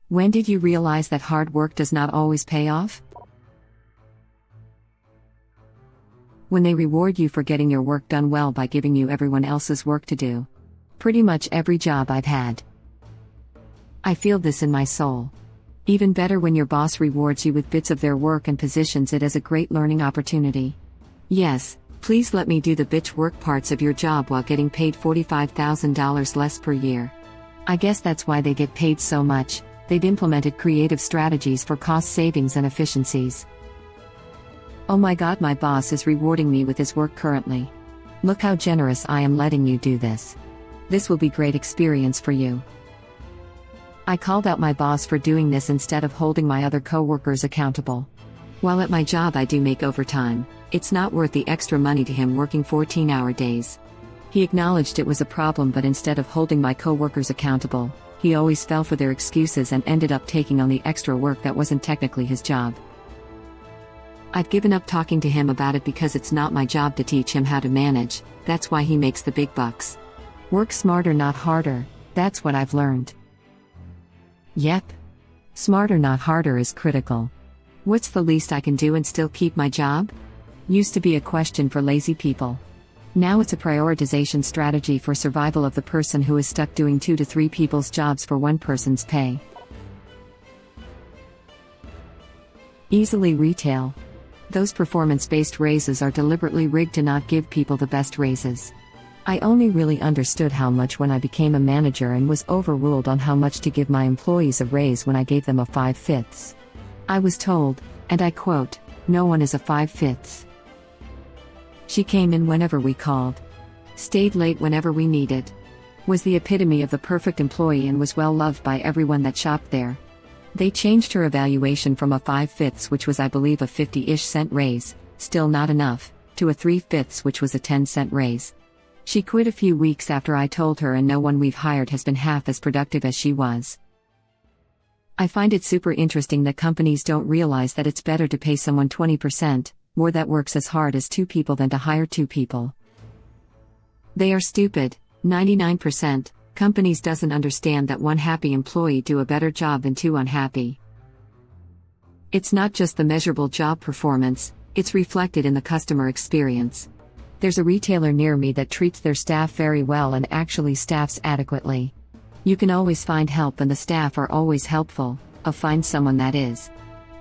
When did you realize that hard work does not always pay off? When they reward you for getting your work done well by giving you everyone else's work to do. Pretty much every job I've had. I feel this in my soul. Even better when your boss rewards you with bits of their work and positions it as a great learning opportunity. Yes, please let me do the bitch work parts of your job while getting paid $45,000 less per year. I guess that's why they get paid so much. They've implemented creative strategies for cost savings and efficiencies. Oh my god, my boss is rewarding me with his work currently. Look how generous I am letting you do this. This will be great experience for you. I called out my boss for doing this instead of holding my other co-workers accountable. While at my job I do make overtime, it's not worth the extra money to him working 14-hour days. He acknowledged it was a problem, but instead of holding my co-workers accountable, he always fell for their excuses and ended up taking on the extra work that wasn't technically his job. I've given up talking to him about it because it's not my job to teach him how to manage. That's why he makes the big bucks. Work smarter, not harder, that's what I've learned. Yep. Smarter, not harder is critical. What's the least I can do and still keep my job? Used to be a question for lazy people. Now it's a prioritization strategy for survival of the person who is stuck doing 2 to 3 people's jobs for one person's pay. Easily retail. Those performance-based raises are deliberately rigged to not give people the best raises. I only really understood how much when I became a manager and was overruled on how much to give my employees a raise when I gave them a 5/5. I was told, and I quote, "No one is a 5/5." She came in whenever we called. Stayed late whenever we needed. Was the epitome of the perfect employee and was well loved by everyone that shopped there. They changed her evaluation from a 5/5, which was I believe a 50-ish cent raise, still not enough, to a 3/5, which was a 10-cent raise. She quit a few weeks after I told her, and no one we've hired has been half as productive as she was. I find it super interesting that companies don't realize that it's better to pay someone 20% more that works as hard as 2 people than to hire 2 people. They are stupid. 99%. Companies doesn't understand that one happy employee do a better job than 2 unhappy. It's not just the measurable job performance, it's reflected in the customer experience. There's a retailer near me that treats their staff very well and actually staffs adequately. You can always find help and the staff are always helpful. Find someone that is.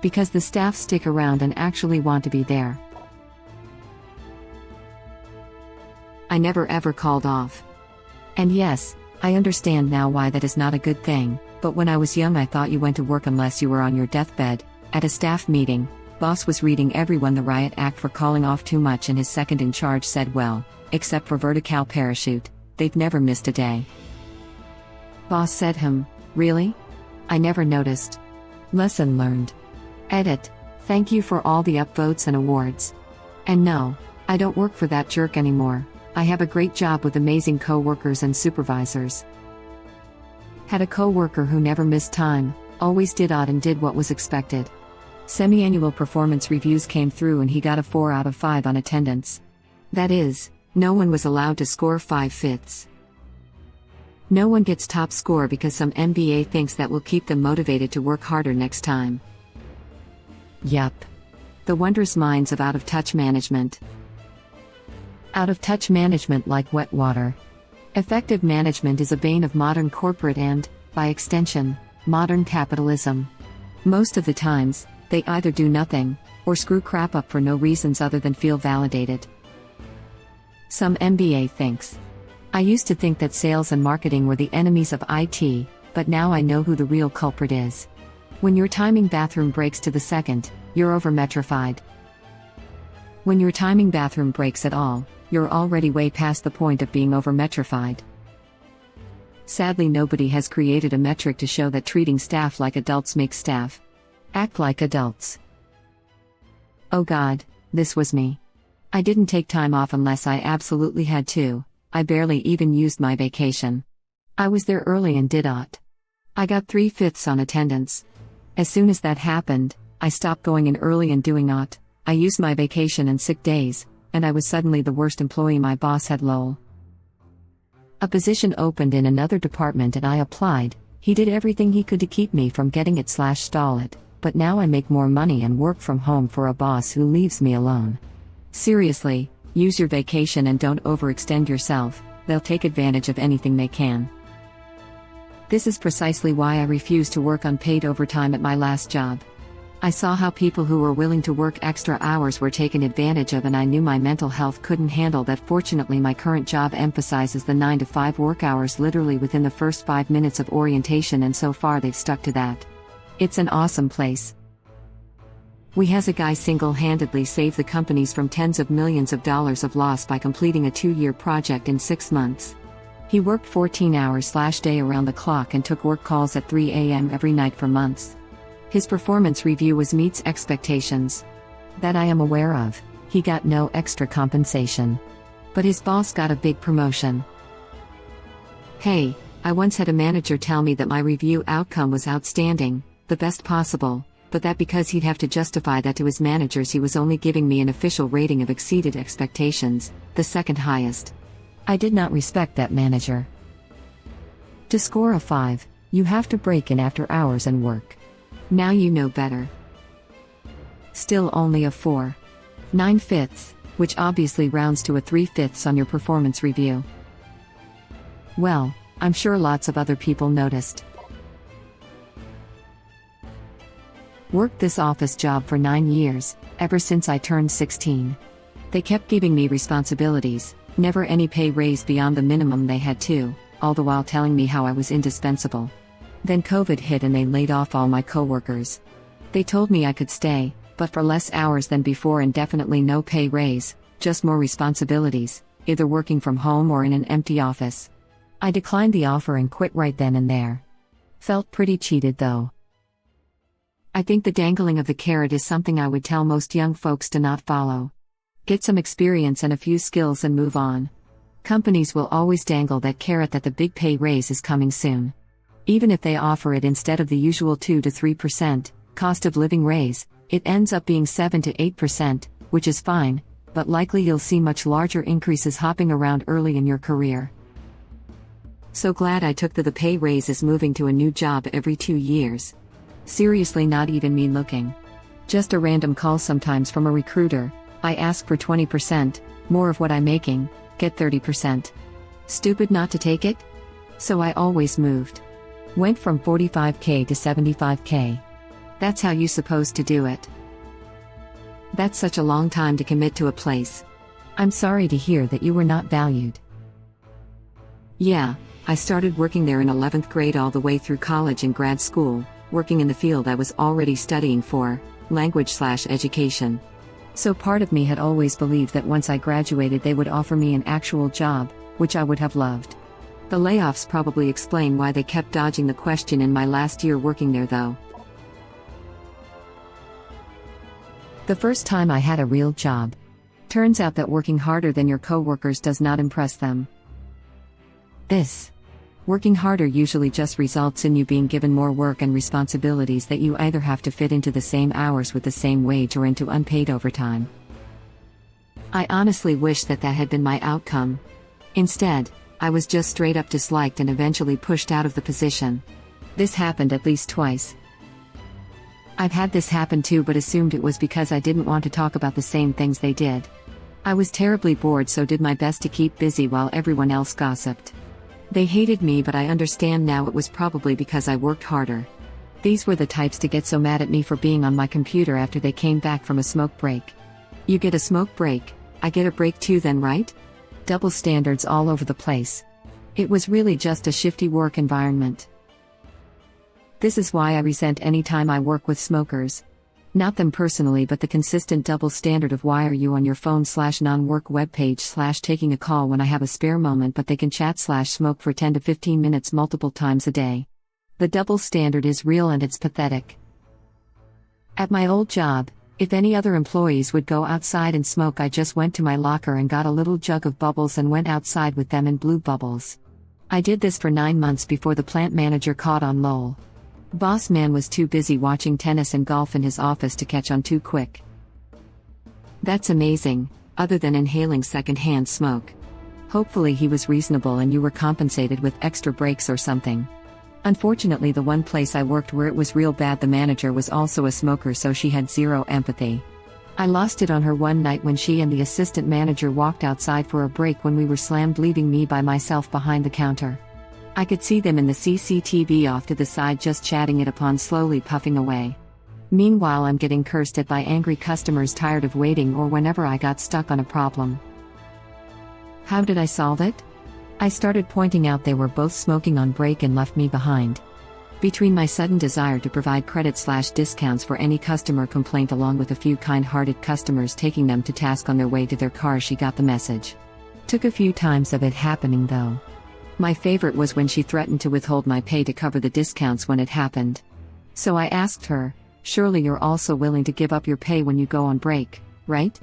Because the staff stick around and actually want to be there. I never ever called off. And yes, I understand now why that is not a good thing, but when I was young I thought you went to work unless you were on your deathbed. At a staff meeting, boss was reading everyone the riot act for calling off too much and his second in charge said, well, except for vertical parachute, they've never missed a day. Boss said, really? I never noticed. Lesson learned. Edit. Thank you for all the upvotes and awards. And no, I don't work for that jerk anymore. I have a great job with amazing co-workers and supervisors. Had a co-worker who never missed time, always did odd and did what was expected. Semi-annual performance reviews came through and he got a 4 out of 5 on attendance. That is, no one was allowed to score 5/5. No one gets top score because some MBA thinks that will keep them motivated to work harder next time. Yup. The wondrous minds of out-of-touch management. Out-of-touch management like wet water. Effective management is a bane of modern corporate and, by extension, modern capitalism. Most of the times, they either do nothing, or screw crap up for no reasons other than feel validated. Some MBA thinks. I used to think that sales and marketing were the enemies of IT, but now I know who the real culprit is. When you're timing bathroom breaks to the second, you're over-metrified. When you're timing bathroom breaks at all, you're already way past the point of being over-metrified. Sadly, nobody has created a metric to show that treating staff like adults makes staff act like adults. Oh God, this was me. I didn't take time off unless I absolutely had to. I barely even used my vacation. I was there early and did aught. I got 3/5 on attendance. As soon as that happened, I stopped going in early and doing aught. I used my vacation and sick days, and I was suddenly the worst employee my boss had. Lol. A position opened in another department and I applied. He did everything he could to keep me from getting it/stall it, but now I make more money and work from home for a boss who leaves me alone. Seriously, use your vacation and don't overextend yourself, they'll take advantage of anything they can. This is precisely why I refused to work unpaid overtime at my last job. I saw how people who were willing to work extra hours were taken advantage of, and I knew my mental health couldn't handle that. Fortunately, my current job emphasizes the 9 to 5 work hours literally within the first 5 minutes of orientation, and so far they've stuck to that. It's an awesome place. We has a guy single-handedly saved the companies from tens of millions of dollars of loss by completing a 2-year project in 6 months. He worked 14 hours/day around the clock and took work calls at 3 a.m. every night for months. His performance review meets expectations. That I am aware of. He got no extra compensation. But his boss got a big promotion. Hey, I once had a manager tell me that my review outcome was outstanding, the best possible, but that because he'd have to justify that to his managers, he was only giving me an official rating of exceeded expectations, the second highest. I did not respect that manager. To score a 5, you have to break in after hours and work. Now you know better. Still only a 4. 9/5, which obviously rounds to a 3/5 on your performance review. Well, I'm sure lots of other people noticed. Worked this office job for 9 years, ever since I turned 16. They kept giving me responsibilities, never any pay raise beyond the minimum they had to, all the while telling me how I was indispensable. Then COVID hit and they laid off all my coworkers. They told me I could stay, but for less hours than before and definitely no pay raise, just more responsibilities, either working from home or in an empty office. I declined the offer and quit right then and there. Felt pretty cheated though. I think the dangling of the carrot is something I would tell most young folks to not follow. Get some experience and a few skills and move on. Companies will always dangle that carrot that the big pay raise is coming soon. Even if they offer it instead of the usual 2 to 3% cost of living raise, it ends up being 7 to 8%, which is fine, but likely you'll see much larger increases hopping around early in your career. So glad I took the pay raise is moving to a new job every 2 years. Seriously, not even me looking. Just a random call sometimes from a recruiter. I ask for 20%, more of what I'm making, get 30%. Stupid not to take it? So I always moved. Went from 45K to 75K. That's how you supposed to do it. That's such a long time to commit to a place. I'm sorry to hear that you were not valued. Yeah, I started working there in 11th grade all the way through college and grad school, working in the field I was already studying for, language/education. So part of me had always believed that once I graduated they would offer me an actual job, which I would have loved. The layoffs probably explain why they kept dodging the question in my last year working there though. The first time I had a real job. Turns out that working harder than your coworkers does not impress them. Working harder usually just results in you being given more work and responsibilities that you either have to fit into the same hours with the same wage or into unpaid overtime. I honestly wish that had been my outcome. Instead, I was just straight up disliked and eventually pushed out of the position. This happened at least twice. I've had this happen too, but assumed it was because I didn't want to talk about the same things they did. I was terribly bored, so did my best to keep busy while everyone else gossiped. They hated me, but I understand now it was probably because I worked harder. These were the types to get so mad at me for being on my computer after they came back from a smoke break. You get a smoke break, I get a break too then, right? Double standards all over the place. It was really just a shifty work environment. This is why I resent any time I work with smokers. Not them personally, but the consistent double standard of why are you on your phone/non-work webpage/ taking a call when I have a spare moment, but they can chat/smoke for 10 to 15 minutes multiple times a day. The double standard is real and it's pathetic. At my old job, if any other employees would go outside and smoke, I just went to my locker and got a little jug of bubbles and went outside with them and blew bubbles. I did this for 9 months before the plant manager caught on. Lol. Boss man was too busy watching tennis and golf in his office to catch on too quick. That's amazing, other than inhaling secondhand smoke. Hopefully he was reasonable and you were compensated with extra breaks or something. Unfortunately, the one place I worked where it was real bad, the manager was also a smoker, so she had zero empathy. I lost it on her one night when she and the assistant manager walked outside for a break when we were slammed, leaving me by myself behind the counter. I could see them in the CCTV off to the side just chatting it upon, slowly puffing away. Meanwhile, I'm getting cursed at by angry customers tired of waiting, or whenever I got stuck on a problem. How did I solve it? I started pointing out they were both smoking on break and left me behind. Between my sudden desire to provide credit/discounts for any customer complaint, along with a few kind-hearted customers taking them to task on their way to their car, she got the message. Took a few times of it happening though. My favorite was when she threatened to withhold my pay to cover the discounts when it happened. So I asked her, "Surely you're also willing to give up your pay when you go on break, right?"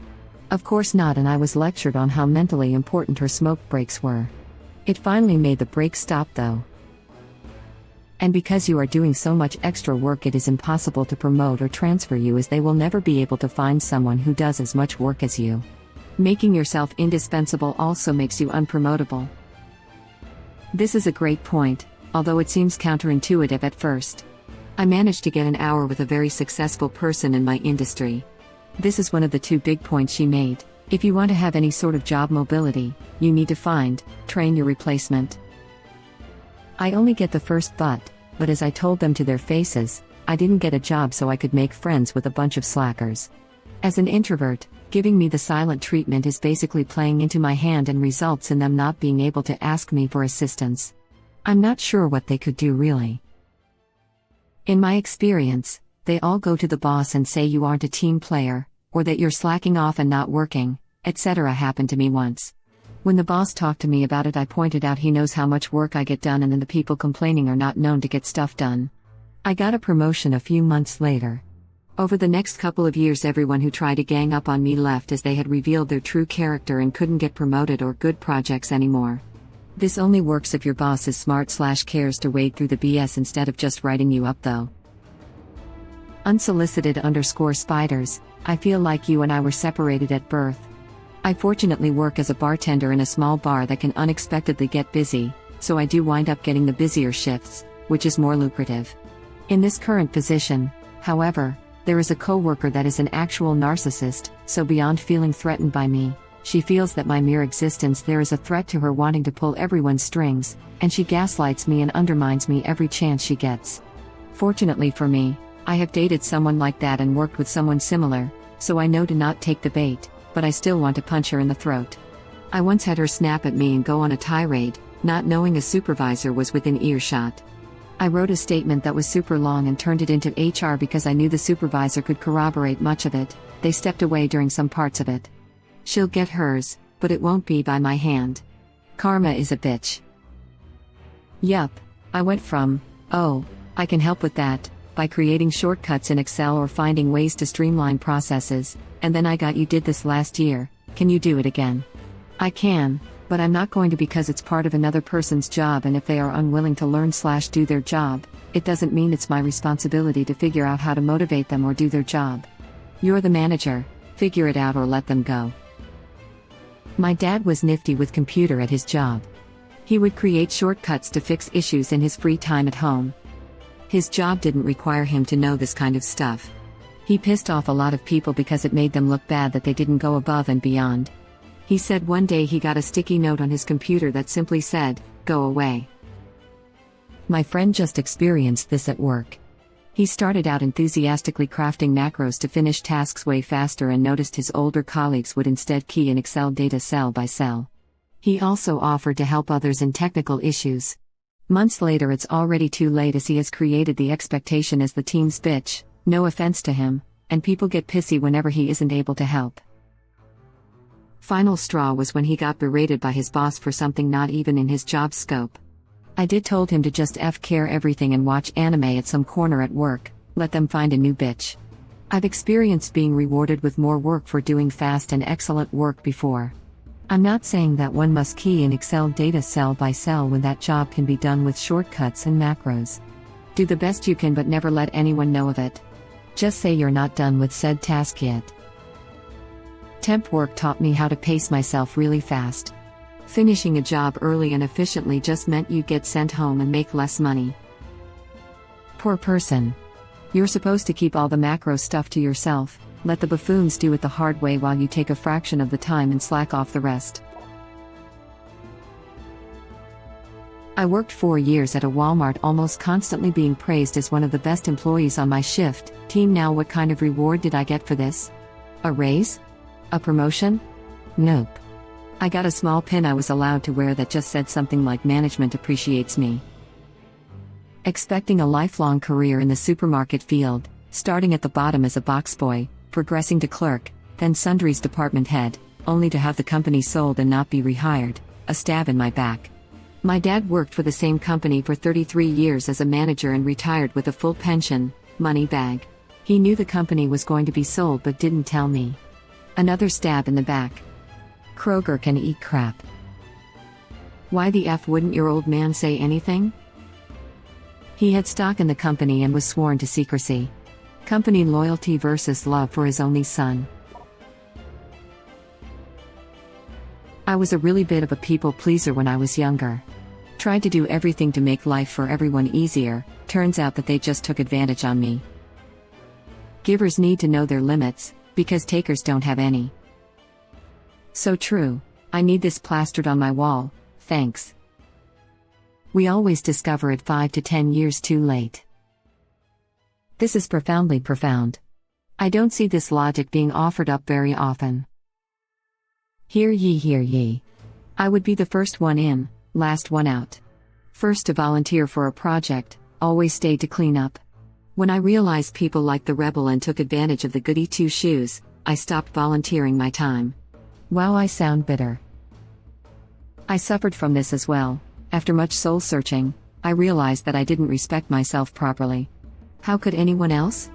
Of course not, and I was lectured on how mentally important her smoke breaks were. It finally made the break stop though. And because you are doing so much extra work, it is impossible to promote or transfer you, as they will never be able to find someone who does as much work as you. Making yourself indispensable also makes you unpromotable. This is a great point, although it seems counterintuitive at first. I managed to get an hour with a very successful person in my industry. This is one of the two big points she made. If you want to have any sort of job mobility, you need to train your replacement. I only get the first but as I told them to their faces, I didn't get a job so I could make friends with a bunch of slackers. As an introvert, giving me the silent treatment is basically playing into my hand and results in them not being able to ask me for assistance. I'm not sure what they could do really. In my experience, they all go to the boss and say you aren't a team player, or that you're slacking off and not working, etc. Happened to me once. When the boss talked to me about it, I pointed out he knows how much work I get done, and then the people complaining are not known to get stuff done. I got a promotion a few months later. Over the next couple of years, everyone who tried to gang up on me left, as they had revealed their true character and couldn't get promoted or good projects anymore. This only works if your boss is smart/cares to wade through the BS instead of just writing you up though. Unsolicited_spiders, I feel like you and I were separated at birth. I fortunately work as a bartender in a small bar that can unexpectedly get busy, so I do wind up getting the busier shifts, which is more lucrative. In this current position, however, there is a coworker that is an actual narcissist, so beyond feeling threatened by me, she feels that my mere existence there is a threat to her, wanting to pull everyone's strings, and she gaslights me and undermines me every chance she gets. Fortunately for me, I have dated someone like that and worked with someone similar, so I know to not take the bait, but I still want to punch her in the throat. I once had her snap at me and go on a tirade, not knowing a supervisor was within earshot. I wrote a statement that was super long and turned it into HR because I knew the supervisor could corroborate much of it. They stepped away during some parts of it. She'll get hers, but it won't be by my hand. Karma is a bitch. Yup, I went from, "Oh, I can help with that," by creating shortcuts in Excel or finding ways to streamline processes, and then I got, "You did this last year, can you do it again?" I can, but I'm not going to, because it's part of another person's job, and if they are unwilling to learn/do their job, it doesn't mean it's my responsibility to figure out how to motivate them or do their job. You're the manager, figure it out or let them go. My dad was nifty with computer at his job. He would create shortcuts to fix issues in his free time at home. His job didn't require him to know this kind of stuff. He pissed off a lot of people because it made them look bad that they didn't go above and beyond. He said one day he got a sticky note on his computer that simply said, "Go away." My friend just experienced this at work. He started out enthusiastically crafting macros to finish tasks way faster and noticed his older colleagues would instead key in Excel data cell by cell. He also offered to help others in technical issues. Months later, it's already too late, as he has created the expectation as the team's bitch, no offense to him, and people get pissy whenever he isn't able to help. Final straw was when he got berated by his boss for something not even in his job scope. I told him to just care everything and watch anime at some corner at work, let them find a new bitch. I've experienced being rewarded with more work for doing fast and excellent work before. I'm not saying that one must key in Excel data cell by cell when that job can be done with shortcuts and macros. Do the best you can, but never let anyone know of it. Just say you're not done with said task yet. Temp work taught me how to pace myself really fast. Finishing a job early and efficiently just meant you'd get sent home and make less money. Poor person. You're supposed to keep all the macro stuff to yourself, let the buffoons do it the hard way while you take a fraction of the time and slack off the rest. I worked 4 years at a Walmart, almost constantly being praised as one of the best employees on my shift team. Now what kind of reward did I get for this? A raise? A promotion? Nope. I got a small pin I was allowed to wear that just said something like "Management appreciates me." Expecting a lifelong career in the supermarket field, starting at the bottom as a box boy, progressing to clerk, then sundries department head, only to have the company sold and not be rehired, a stab in my back. My dad worked for the same company for 33 years as a manager and retired with a full pension, money bag. He knew the company was going to be sold but didn't tell me. Another stab in the back. Kroger can eat crap. Why the F wouldn't your old man say anything? He had stock in the company and was sworn to secrecy. Company loyalty versus love for his only son. I was a really bit of a people pleaser when I was younger. Tried to do everything to make life for everyone easier. Turns out that they just took advantage on me. Givers need to know their limits, because takers don't have any. So true. I need this plastered on my wall, thanks. We always discover it 5 to 10 years too late. This is profoundly profound. I don't see this logic being offered up very often. Hear ye, hear ye. I would be the first one in, last one out. First to volunteer for a project, always stayed to clean up. When I realized people liked the rebel and took advantage of the goody two-shoes, I stopped volunteering my time. Wow, I sound bitter. I suffered from this as well. After much soul-searching, I realized that I didn't respect myself properly. How could anyone else?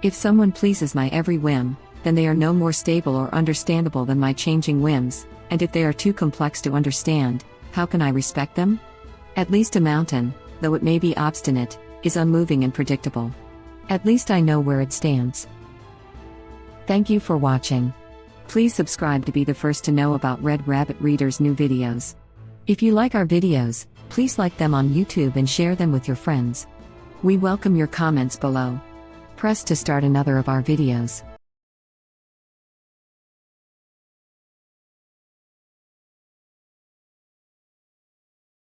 If someone pleases my every whim, then they are no more stable or understandable than my changing whims, and if they are too complex to understand, how can I respect them? At least a mountain, though it may be obstinate, is unmoving and predictable. At least I know where it stands. Thank you for watching. Please subscribe to be the first to know about Red Rabbit Reader's new videos. If you like our videos, please like them on YouTube and share them with your friends. We welcome your comments below. Press to start another of our videos.